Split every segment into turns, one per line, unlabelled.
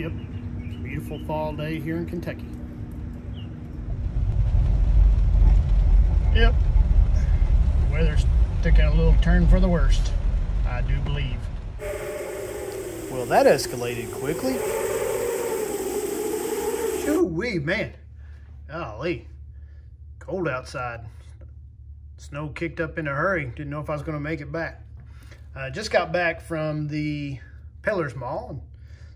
Yep, it's a beautiful fall day here in Kentucky. Yep, weather's taking a little turn for the worst, I do believe. Well, that escalated quickly. Shoo-wee, man. Golly, cold outside. Snow kicked up in a hurry. Didn't know if I was going to make it back. Just got back from the Peddlers Mall.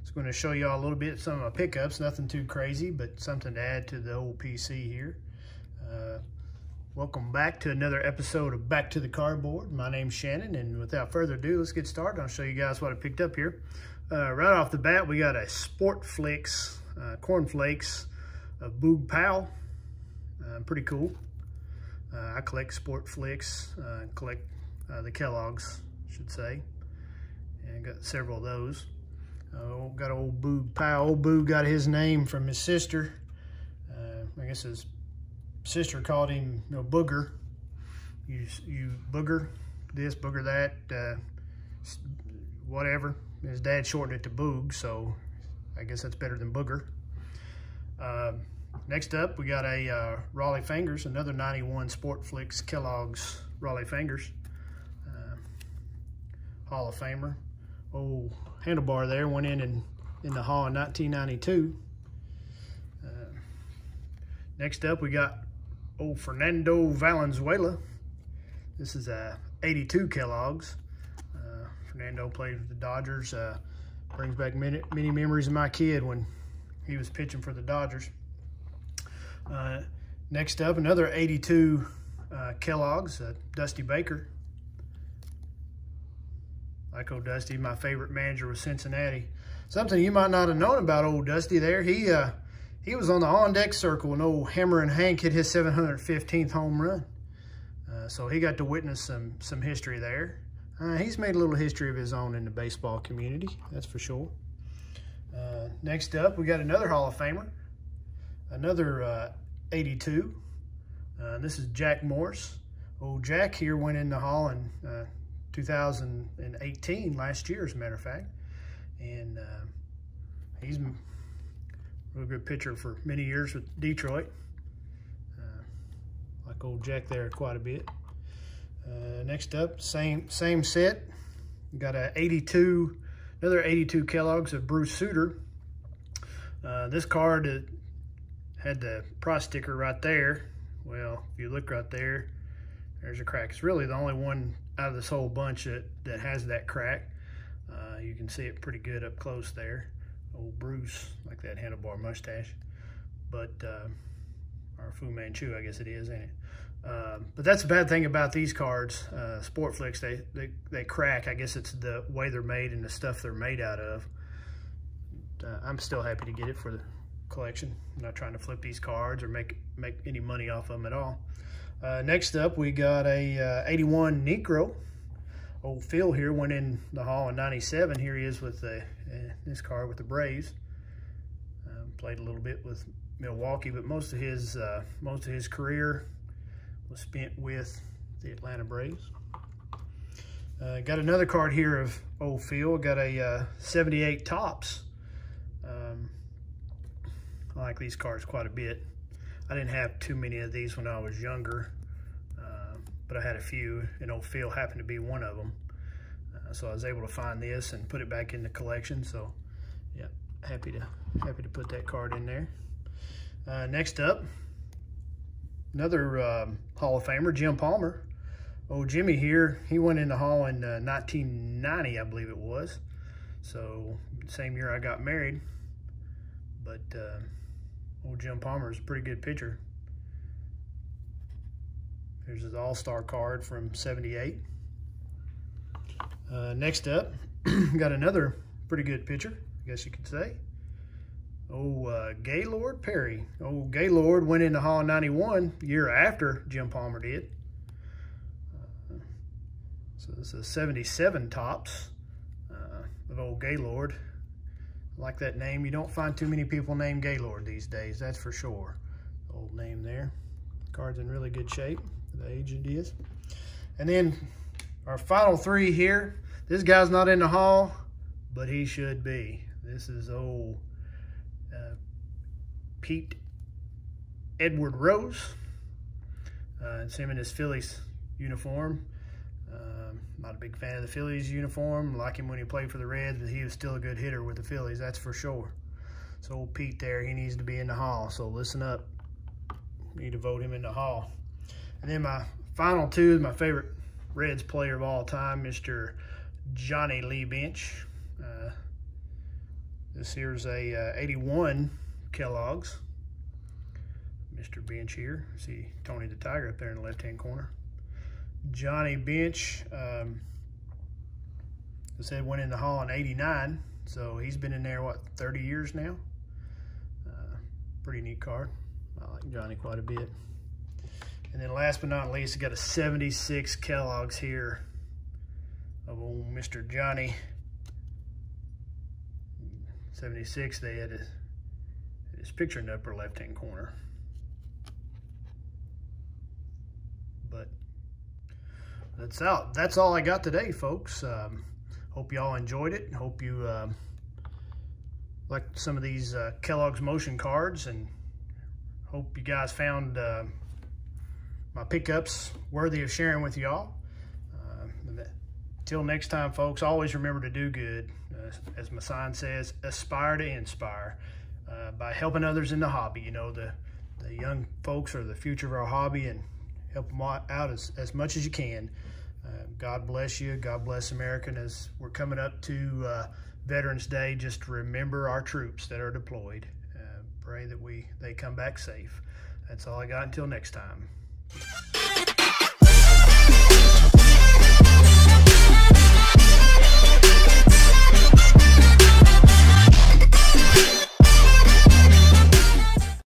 Just going to show you all a little bit some of my pickups. Nothing too crazy, but something to add to the old PC here. Welcome back to another episode of Back to the Cardboard. My name's Shannon, and without further ado, let's get started. I'll show you guys what I picked up here. Right off the bat, we got a Sportflix cornflakes of Boog Powell. Pretty cool. I collect Sportflix, collect the Kellogg's, I should say, and got several of those. Got old Boog Powell. Old Boog got his name from his sister. I guess his sister called him, you know, Booger. You Booger this, Booger that, whatever. His dad shortened it to Boog, so I guess that's better than Booger. Next up, we got a Raleigh Fingers, another 91 Sportflix Kellogg's Raleigh Fingers. Hall of Famer. Old handlebar there, went in the Hall in 1992. Next up, we got old Fernando Valenzuela. This is a 82 Kellogg's. Fernando played with the Dodgers. Brings back many memories of my kid when he was pitching for the Dodgers. Next up, another 82 Kellogg's, Dusty Baker. Like old Dusty, my favorite manager was Cincinnati. Something you might not have known about old Dusty there. He was on the on-deck circle when old Hammer and Hank hit his 715th home run. So he got to witness some history there. He's made a little history of his own in the baseball community, that's for sure. Next up, we got another Hall of Famer. Another 82. This is Jack Morris. Old Jack here went in the Hall in 2018, last year as a matter of fact. And he's a real good pitcher for many years with Detroit. Like old Jack there quite a bit. Next up, same set. We got another 82 Kellogg's of Bruce Sutter. This card had the price sticker right there. Well, if you look right there, there's a crack. It's really the only one out of this whole bunch that has that crack. You can see it pretty good up close there. Old Bruce, like that handlebar mustache. But, or Fu Manchu, I guess it is, ain't it? But that's the bad thing about these cards. Sportflix, they crack. I guess it's the way they're made and the stuff they're made out of. I'm still happy to get it for the collection. I'm not trying to flip these cards or make any money off of them at all. Next up, we got a 81 Negro. Old Phil here went in the Hall in 97. Here he is with this card with the Braves. Played a little bit with Milwaukee, but most of his career was spent with the Atlanta Braves. Got another card here of old Phil. Got a 78 Topps. I like these cards quite a bit. I didn't have too many of these when I was younger, but I had a few, and old Phil happened to be one of them. So I was able to find this and put it back in the collection. So yeah, happy to put that card in there. Next up, another Hall of Famer, Jim Palmer. Old Jimmy here, he went in the Hall in 1990, I believe it was. So same year I got married. But old Jim Palmer is a pretty good pitcher. Here's his all-star card from '78. Next up, got another pretty good pitcher, I guess you could say. Gaylord Perry. Old Gaylord went in the Hall in 91, year after Jim Palmer did. So this is 77 Topps of old Gaylord. I like that name. You don't find too many people named Gaylord these days, that's for sure. Old name there. Card's in really good shape, the age it is. And then our final three here. This guy's not in the Hall, but he should be. This is old Pete Edward Rose. It's him in his Phillies uniform. Not a big fan of the Phillies uniform. Like him when he played for the Reds, but he was still a good hitter with the Phillies, that's for sure. So old Pete there, he needs to be in the Hall, so listen up. Need to vote him in the Hall. And then my final two is my favorite Reds player of all time, Mr. Johnny Lee Bench. This here's a 81 Kellogg's. Mr. Bench here. See Tony the Tiger up there in the left-hand corner. Johnny Bench, I said went in the Hall in 89, so he's been in there, what, 30 years now? Pretty neat card. I like Johnny quite a bit. And then last but not least, I got a 76 Kellogg's here of old Mr. Johnny. 76, they had his picture in the upper left-hand corner. But that's all I got today, folks. Hope y'all enjoyed it. Hope you liked some of these Kellogg's motion cards, and hope you guys found my pickups worthy of sharing with y'all. Till next time, folks, always remember to do good. As my sign says, aspire to inspire by helping others in the hobby. You know, the young folks are the future of our hobby, and help them out as much as you can. God bless you. God bless America. And as we're coming up to Veterans Day, just remember our troops that are deployed. Pray that they come back safe. That's all I got until next time.